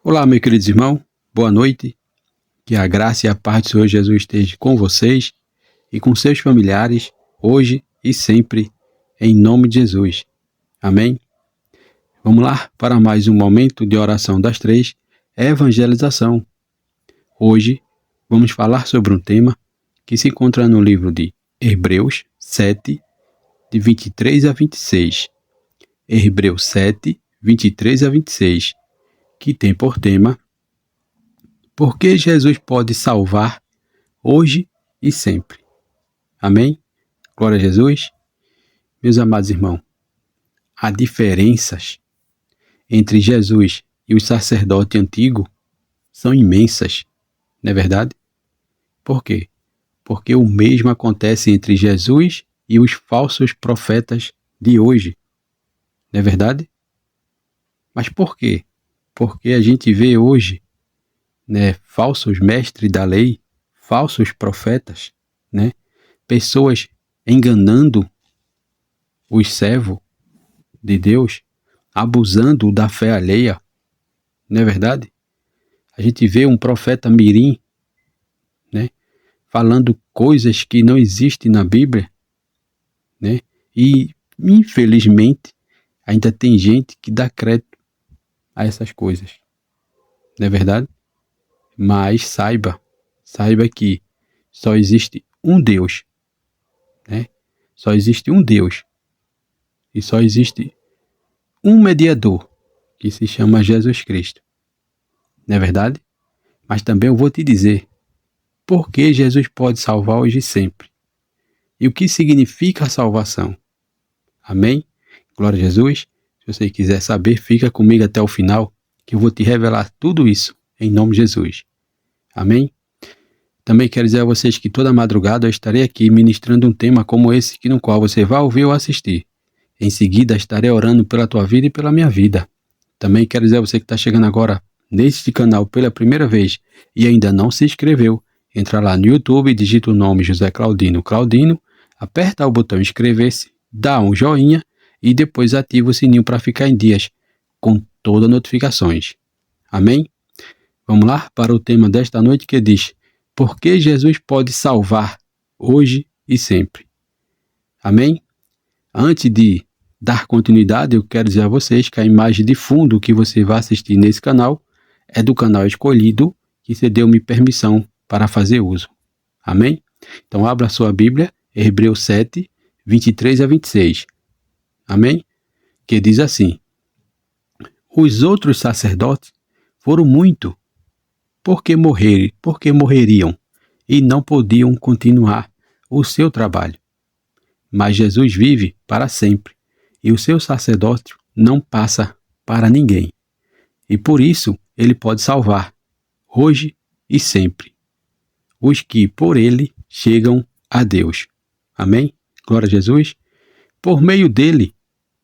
Olá, meus queridos irmãos, boa noite, que a graça e a paz do Senhor Jesus esteja com vocês e com seus familiares, hoje e sempre, em nome de Jesus. Amém? Vamos lá para mais um momento de oração das três, evangelização. Hoje vamos falar sobre um tema que se encontra no livro de Hebreus 7, de 23 a 26. Hebreus 7, 23 a 26, que tem por tema: porque Jesus pode salvar hoje e sempre. Amém? Glória a Jesus. Meus amados irmãos, há diferenças entre Jesus e o sacerdote antigo são imensas, não é verdade? Por quê? Porque o mesmo acontece entre Jesus e os falsos profetas de hoje, não é verdade? Mas por quê? Porque a gente vê hoje, falsos mestres da lei, falsos profetas, pessoas enganando os servos de Deus, abusando da fé alheia, não é verdade? A gente vê um profeta mirim, falando coisas que não existem na Bíblia, e infelizmente ainda tem gente que dá crédito a essas coisas, não é verdade? Mas saiba que só existe um Deus, só existe um Deus e só existe um mediador, que se chama Jesus Cristo, não é verdade? Mas também eu vou te dizer por que Jesus pode salvar hoje e sempre, e o que significa a salvação. Amém? Glória a Jesus. Se você quiser saber, fica comigo até o final, que eu vou te revelar tudo isso, em nome de Jesus. Amém? Também quero dizer a vocês que toda madrugada eu estarei aqui ministrando um tema como esse, no qual você vai ouvir ou assistir. Em seguida, estarei orando pela tua vida e pela minha vida. Também quero dizer a você que está chegando agora neste canal pela primeira vez e ainda não se inscreveu, entra lá no YouTube, digita o nome José Claudino, aperta o botão inscrever-se, dá um joinha e depois ativa o sininho para ficar em dias com todas as notificações. Amém? Vamos lá para o tema desta noite, que diz: por que Jesus pode salvar hoje e sempre? Amém? Antes de dar continuidade, eu quero dizer a vocês que a imagem de fundo que você vai assistir nesse canal é do canal escolhido, que você deu-me permissão para fazer uso. Amém? Então abra a sua Bíblia, Hebreus 7, 23 a 26. Amém? Que diz assim: os outros sacerdotes foram muito, porque morreriam e não podiam continuar o seu trabalho. Mas Jesus vive para sempre, e o seu sacerdócio não passa para ninguém. E por isso ele pode salvar, hoje e sempre, os que por ele chegam a Deus. Amém? Glória a Jesus. Por meio dele,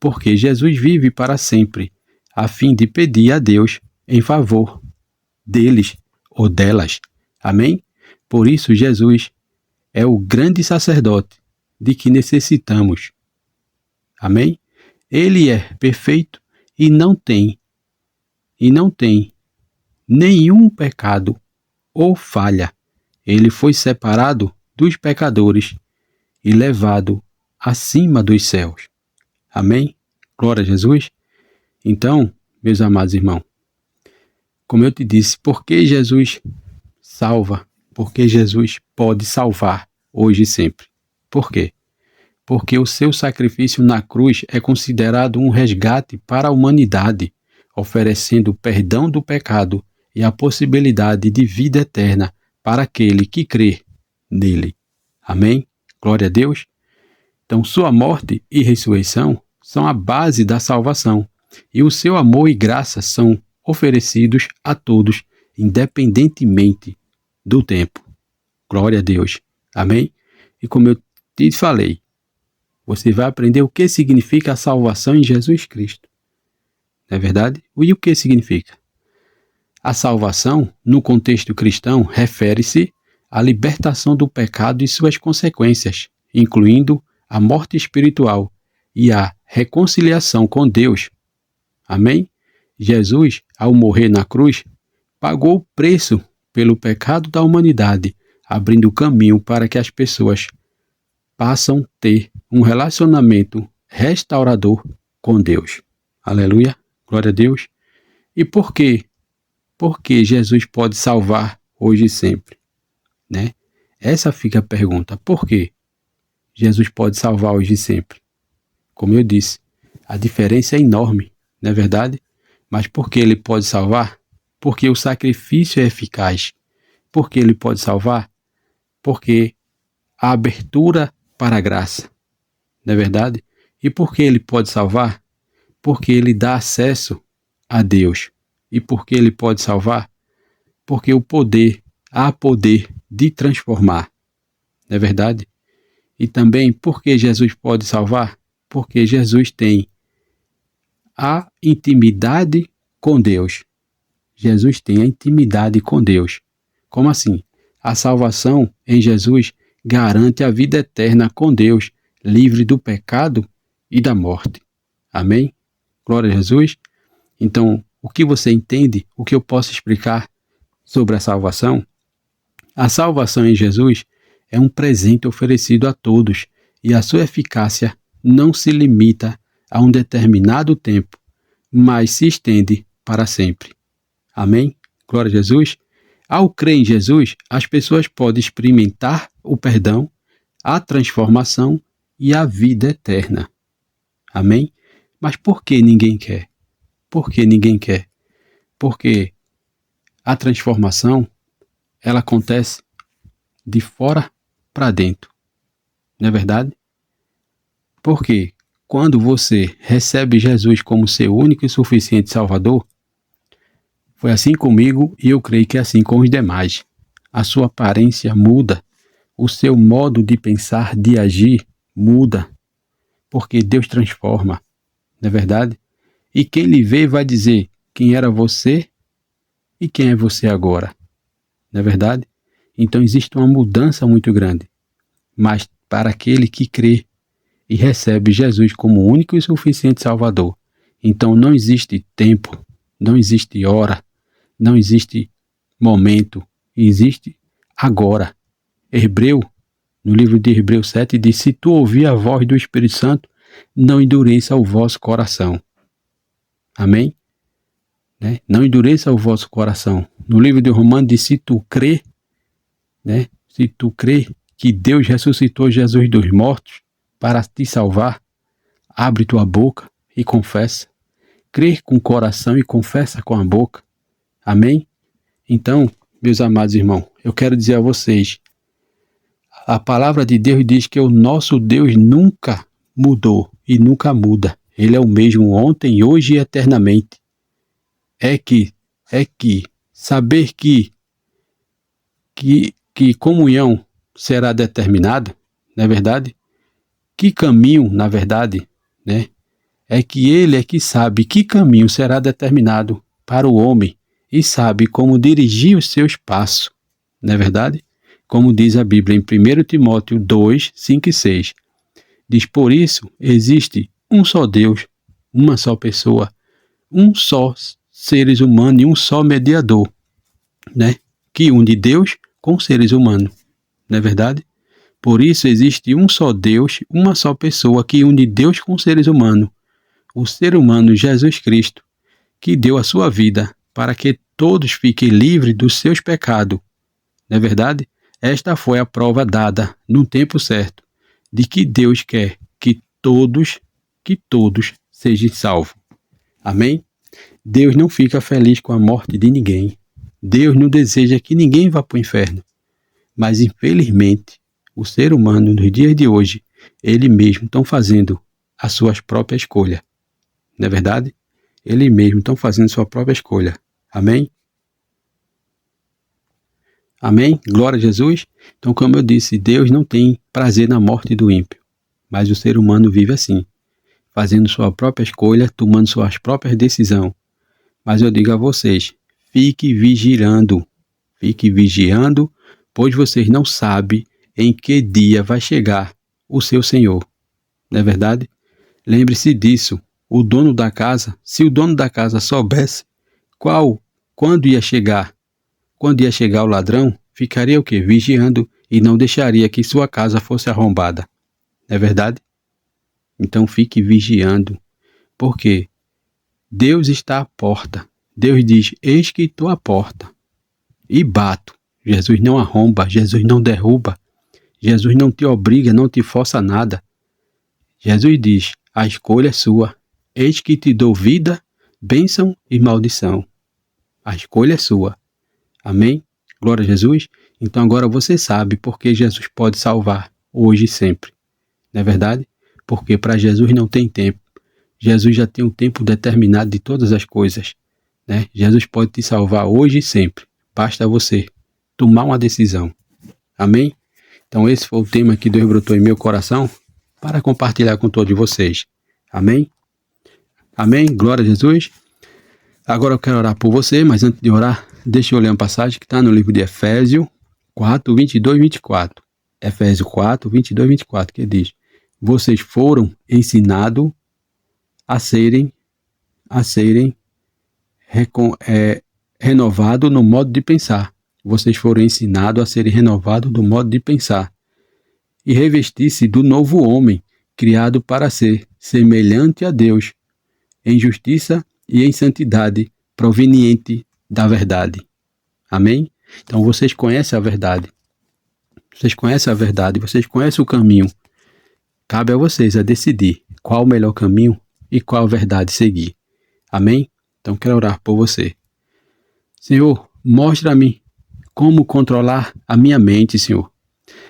porque Jesus vive para sempre, a fim de pedir a Deus em favor deles ou delas. Amém? Por isso Jesus é o grande sacerdote de que necessitamos. Amém? Ele é perfeito e não tem nenhum pecado ou falha. Ele foi separado dos pecadores e levado acima dos céus. Amém? Glória a Jesus. Então, meus amados irmãos, como eu te disse, por que Jesus salva? Porque Jesus pode salvar hoje e sempre. Por quê? Porque o seu sacrifício na cruz é considerado um resgate para a humanidade, oferecendo o perdão do pecado e a possibilidade de vida eterna para aquele que crê nele. Amém? Glória a Deus. Então, sua morte e ressurreição são a base da salvação, e o seu amor e graça são oferecidos a todos, independentemente do tempo. Glória a Deus. Amém? E como eu te falei, você vai aprender o que significa a salvação em Jesus Cristo. Não é verdade? E o que significa? A salvação, no contexto cristão, refere-se à libertação do pecado e suas consequências, incluindo a morte espiritual e a reconciliação com Deus. Amém? Jesus, ao morrer na cruz, pagou o preço pelo pecado da humanidade, abrindo caminho para que as pessoas passam a ter um relacionamento restaurador com Deus. Aleluia, glória a Deus. E por quê? Porque Jesus pode salvar hoje e sempre, né? Essa fica a pergunta. Por quê? Jesus pode salvar hoje e sempre. Como eu disse, a diferença é enorme, não é verdade? Mas por que ele pode salvar? Porque o sacrifício é eficaz. Por que ele pode salvar? Porque a abertura para a graça, não é verdade? E por que ele pode salvar? Porque ele dá acesso a Deus. E por que ele pode salvar? Porque há poder de transformar, não é verdade? E também por que Jesus pode salvar? Porque Jesus tem a intimidade com Deus. Jesus tem a intimidade com Deus. Como assim? A salvação em Jesus garante a vida eterna com Deus, livre do pecado e da morte. Amém? Glória a Jesus. Então, o que você entende, o que eu posso explicar sobre a salvação? A salvação em Jesus é um presente oferecido a todos e a sua eficácia não se limita a um determinado tempo, mas se estende para sempre. Amém? Glória a Jesus. Ao crer em Jesus, as pessoas podem experimentar o perdão, a transformação e a vida eterna. Amém? Mas por que ninguém quer? Por que ninguém quer? Porque a transformação, ela acontece de fora para dentro. Não é verdade? Porque quando você recebe Jesus como seu único e suficiente Salvador, foi assim comigo e eu creio que é assim com os demais. A sua aparência muda, o seu modo de pensar, de agir muda, porque Deus transforma, não é verdade? E quem lhe vê vai dizer quem era você e quem é você agora, não é verdade? Então existe uma mudança muito grande, mas para aquele que crê e recebe Jesus como único e suficiente Salvador, então não existe tempo, não existe hora, não existe momento, existe agora. No livro de Hebreus 7, diz: se tu ouvir a voz do Espírito Santo, não endureça o vosso coração. Amém? Né? Não endureça o vosso coração. No livro de Romanos diz: se tu crê, né? Se tu crê que Deus ressuscitou Jesus dos mortos para te salvar, abre tua boca e confessa. Crê com o coração e confessa com a boca. Amém? Então, meus amados irmãos, eu quero dizer a vocês, a palavra de Deus diz que o nosso Deus nunca mudou e nunca muda. Ele é o mesmo ontem, hoje e eternamente. É que saber que comunhão será determinada, não é verdade? Que caminho, na verdade, né? É que ele é que sabe que caminho será determinado para o homem e sabe como dirigir os seus passos, não é verdade? Como diz a Bíblia em 1 Timóteo 2, 5 e 6. Diz: por isso existe um só Deus, uma só pessoa, um só seres humanos e um só mediador, né? Que une Deus com seres humanos, não é verdade? Por isso existe um só Deus, uma só pessoa que une Deus com seres humanos, o ser humano Jesus Cristo, que deu a sua vida para que todos fiquem livres dos seus pecados. Não é verdade? Esta foi a prova dada no tempo certo de que Deus quer que todos sejam salvos. Amém? Deus não fica feliz com a morte de ninguém. Deus não deseja que ninguém vá para o inferno. Mas, infelizmente, o ser humano, nos dias de hoje, ele mesmo estão fazendo as suas próprias escolhas. Não é verdade? Ele mesmo estão fazendo sua própria escolha. Amém? Amém? Glória a Jesus. Então, como eu disse, Deus não tem prazer na morte do ímpio. Mas o ser humano vive assim, fazendo sua própria escolha, tomando suas próprias decisões. Mas eu digo a vocês, fique vigiando, pois vocês não sabem em que dia vai chegar o seu Senhor. Não é verdade? Lembre-se disso. o dono da casa, se o dono da casa soubesse quando ia chegar o ladrão, ficaria o quê? Vigiando e não deixaria que sua casa fosse arrombada. Não é verdade? Então fique vigiando. Por quê? Deus está à porta. Deus diz, eis que estou à porta e bato. Jesus não arromba, Jesus não derruba, Jesus não te obriga, não te força a nada. Jesus diz, a escolha é sua. Eis que te dou vida, bênção e maldição. A escolha é sua. Amém? Glória a Jesus. Então agora você sabe por que Jesus pode salvar hoje e sempre. Não é verdade? Porque para Jesus não tem tempo. Jesus já tem um tempo determinado de todas as coisas. Né? Jesus pode te salvar hoje e sempre. Basta você tomar uma decisão. Amém? Então esse foi o tema que Deus brotou em meu coração para compartilhar com todos vocês. Amém? Amém? Glória a Jesus. Agora eu quero orar por você, mas antes de orar, deixa eu ler uma passagem que está no livro de Efésios 4, 22 e 24. Efésios 4, 22 e 24, que diz, vocês foram ensinados a serem renovados no modo de pensar. Vocês foram ensinados a serem renovados no modo de pensar e revestir-se do novo homem, criado para ser semelhante a Deus, em justiça e em santidade, proveniente da verdade. Amém? Então vocês conhecem a verdade. Vocês conhecem a verdade, vocês conhecem o caminho. Cabe a vocês a decidir qual o melhor caminho e qual verdade seguir. Amém? Então quero orar por você. Senhor, mostra-me como controlar a minha mente, Senhor.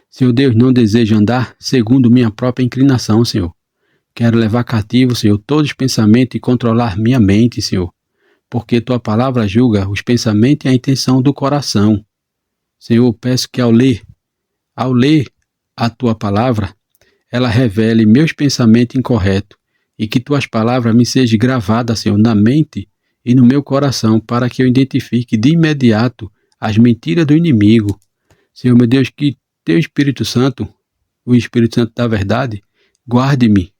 Senhor Deus, não desejo andar segundo minha própria inclinação, Senhor. Quero levar cativo, Senhor, todos os pensamentos e controlar minha mente, Senhor. Porque Tua palavra julga os pensamentos e a intenção do coração. Senhor, peço que ao ler a Tua palavra, ela revele meus pensamentos incorretos e que Tuas palavras me sejam gravadas, Senhor, na mente e no meu coração, para que eu identifique de imediato as mentiras do inimigo. Senhor, meu Deus, que Teu Espírito Santo, o Espírito Santo da verdade, guarde-me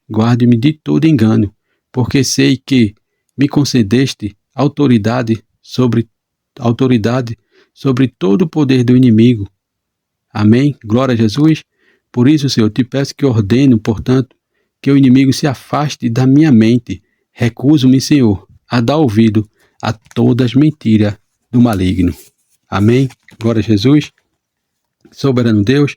de todo engano, porque sei que me concedeste autoridade sobre todo o poder do inimigo. Amém? Glória a Jesus. Por isso, Senhor, te peço que ordeno, portanto, que o inimigo se afaste da minha mente. Recuso-me, Senhor, a dar ouvido a todas as mentiras do maligno. Amém? Glória a Jesus. Soberano Deus,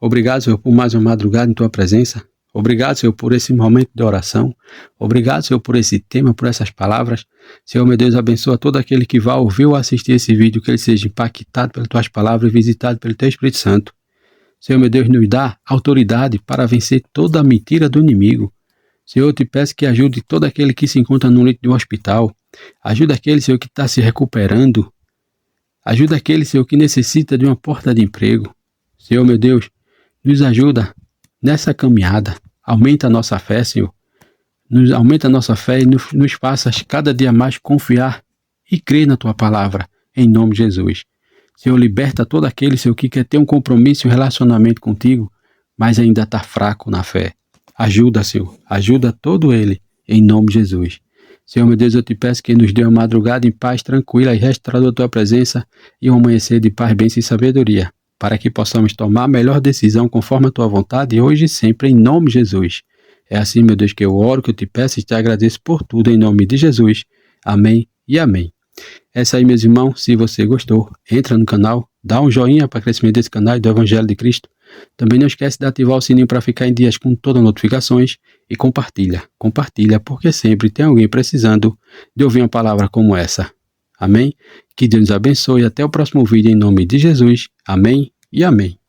obrigado, Senhor, por mais uma madrugada em Tua presença. Obrigado, Senhor, por esse momento de oração. Obrigado, Senhor, por esse tema, por essas palavras. Senhor, meu Deus, abençoa todo aquele que vai ouvir ou assistir esse vídeo, que ele seja impactado pelas Tuas palavras e visitado pelo Teu Espírito Santo. Senhor, meu Deus, nos dá autoridade para vencer toda a mentira do inimigo. Senhor, eu te peço que ajude todo aquele que se encontra no leito de um hospital. Ajuda aquele, Senhor, que está se recuperando. Ajuda aquele, Senhor, que necessita de uma porta de emprego. Senhor, meu Deus, nos ajuda nessa caminhada. Aumenta a nossa fé, Senhor. Aumenta a nossa fé e nos faça cada dia mais confiar e crer na Tua palavra, em nome de Jesus. Senhor, liberta todo aquele, Senhor, que quer ter um compromisso e um relacionamento contigo, mas ainda está fraco na fé. Ajuda, Senhor. Ajuda todo ele, em nome de Jesus. Senhor, meu Deus, eu te peço que nos dê uma madrugada em paz, tranquila e restaurada a Tua presença e um amanhecer de paz, bênção e sabedoria, para que possamos tomar a melhor decisão conforme a Tua vontade, hoje e sempre, em nome de Jesus. É assim, meu Deus, que eu oro, que eu te peço e te agradeço por tudo, em nome de Jesus. Amém e amém. É isso aí, meus irmãos. Se você gostou, entra no canal, dá um joinha para o crescimento desse canal e do Evangelho de Cristo. Também não esquece de ativar o sininho para ficar em dias com todas as notificações e compartilha. Compartilha, porque sempre tem alguém precisando de ouvir uma palavra como essa. Amém? Que Deus nos abençoe e até o próximo vídeo em nome de Jesus. Amém e amém.